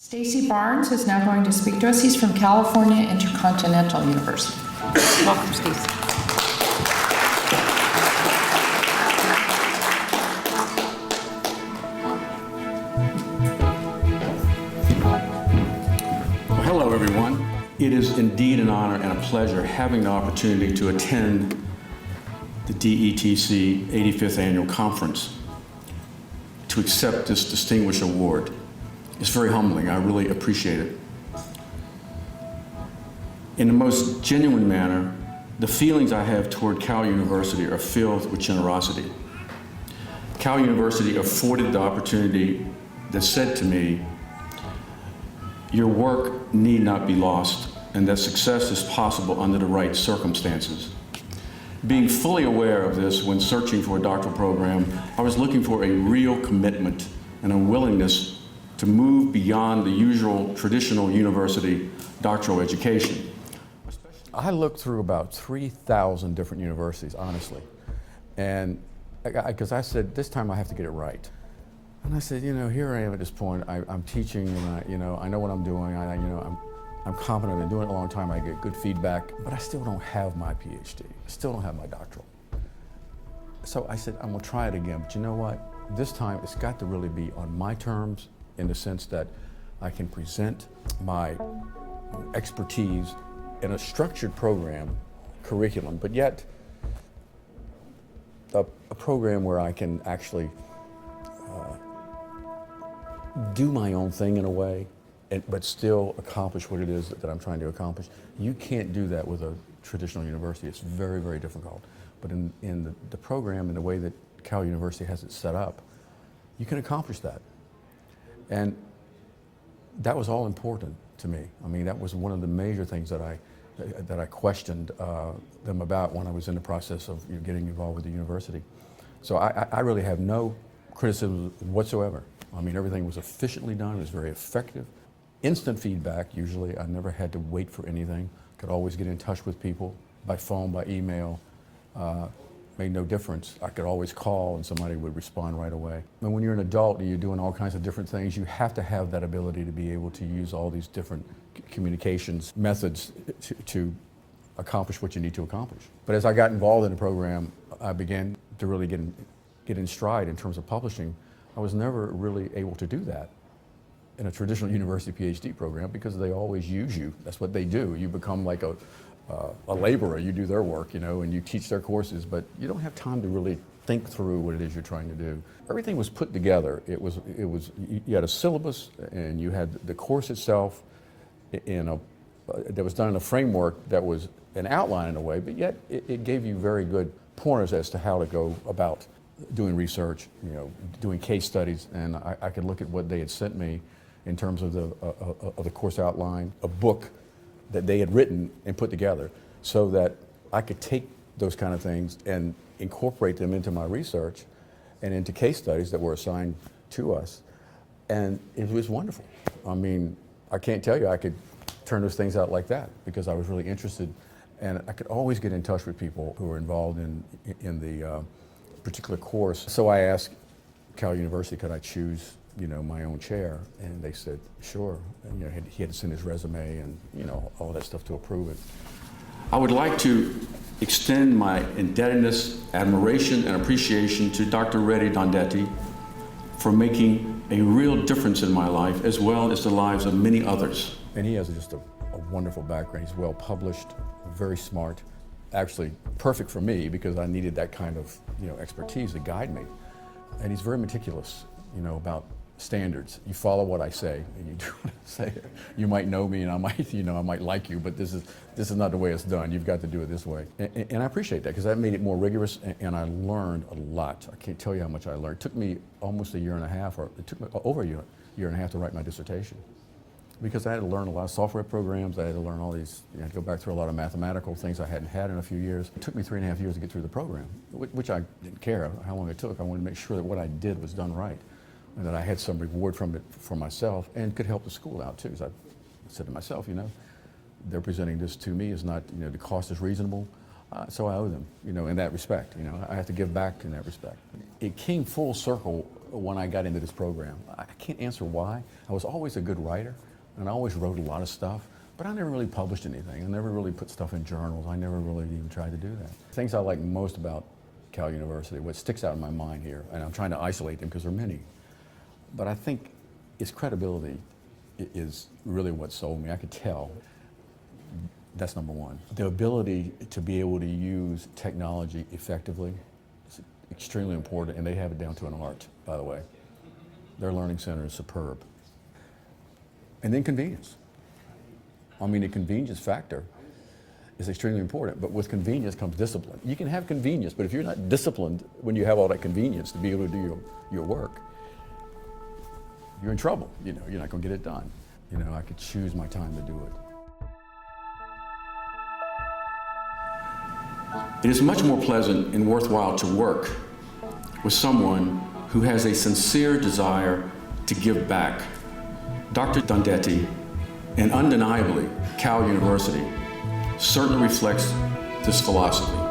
Stacy Barnes is now going to speak to us. He's from California Intercontinental University. Welcome, Stacy. Well, hello, everyone. It is indeed an honor and a pleasure having the opportunity to attend the DETC 85th Annual Conference to accept this distinguished award. It's very humbling. I really appreciate it. In the most genuine manner, the feelings I have toward Cal University are filled with generosity. Cal University afforded the opportunity that said to me, your work need not be lost, and that success is possible under the right circumstances. Being fully aware of this when searching for a doctoral program, I was looking for a real commitment and a willingness to move beyond the usual traditional university doctoral education. I looked through about 3,000 different universities, honestly. And because I said, this time I have to get it right. And I said, here I am at this point. I'm teaching, and I know what I'm doing. I'm competent. I've been doing it a long time. I get good feedback, but I still don't have my PhD. I still don't have my doctoral. So I said, I'm gonna try it again. But you know what? This time it's got to really be on my terms, in the sense that I can present my expertise in a structured program, curriculum, but yet a program where I can actually do my own thing in a way, but still accomplish what it is that I'm trying to accomplish. You can't do that with a traditional university. It's very, very difficult. But in the program, in the way that Cal University has it set up, you can accomplish that. And that was all important to me. I mean, that was one of the major things that I questioned them about when I was in the process of getting involved with the university. So I really have no criticism whatsoever. I mean, everything was efficiently done. It was very effective. Instant feedback, usually. I never had to wait for anything. Could always get in touch with people by phone, by email. Made no difference. I could always call and somebody would respond right away. And when you're an adult and you're doing all kinds of different things, you have to have that ability to be able to use all these different communications methods to accomplish what you need to accomplish. But as I got involved in the program, I began to really get in stride in terms of publishing. I was never really able to do that in a traditional university PhD program because they always use you. That's what they do. You become like a laborer. You do their work, and you teach their courses, but you don't have time to really think through what it is you're trying to do. Everything was put together. You had a syllabus, and you had the course itself that was done in a framework that was an outline in a way, but yet it gave you very good pointers as to how to go about doing research, doing case studies, and I could look at what they had sent me in terms of the course outline, a book that they had written and put together, so that I could take those kind of things and incorporate them into my research and into case studies that were assigned to us. And it was wonderful. I mean, I can't tell you I could turn those things out like that because I was really interested, and I could always get in touch with people who were involved in the particular course. So I asked Cal University, could I choose my own chair, and they said sure. And he had to send his resume and all that stuff to approve it. I would like to extend my indebtedness, admiration, and appreciation to Dr. Reddy Dondetti for making a real difference in my life, as well as the lives of many others. And he has just a wonderful background. He's well published, very smart, actually perfect for me because I needed that kind of expertise to guide me. And he's very meticulous, about standards. You follow what I say, and you do what I say. You might know me, and I might like you, but this is not the way it's done. You've got to do it this way. And I appreciate that because that made it more rigorous, and I learned a lot. I can't tell you how much I learned. It took me almost a year and a half, or it took me over a year and a half to write my dissertation. Because I had to learn a lot of software programs, I had to learn all these, I had to go back through a lot of mathematical things I hadn't had in a few years. It took me 3.5 years to get through the program, which I didn't care how long it took. I wanted to make sure that what I did was done right, and that I had some reward from it for myself and could help the school out too. So I said to myself, they're presenting this to me, is not, the cost is reasonable, so I owe them, in that respect. I have to give back in that respect. It came full circle when I got into this program. I can't answer why. I was always a good writer, and I always wrote a lot of stuff, but I never really published anything. I never really put stuff in journals. I never really even tried to do that. Things I like most about Cal University, what sticks out in my mind here, and I'm trying to isolate them because there are many, but I think its credibility is really what sold me. I could tell. That's number one. The ability to be able to use technology effectively is extremely important, and they have it down to an art, by the way. Their learning center is superb. And then convenience. I mean, the convenience factor is extremely important, but with convenience comes discipline. You can have convenience, but if you're not disciplined when you have all that convenience to be able to do your work, you're in trouble. You know, you're not going to get it done. You know, I could choose my time to do it. It is much more pleasant and worthwhile to work with someone who has a sincere desire to give back. Dr. Dondetti, and undeniably Cal University, certainly reflects this philosophy.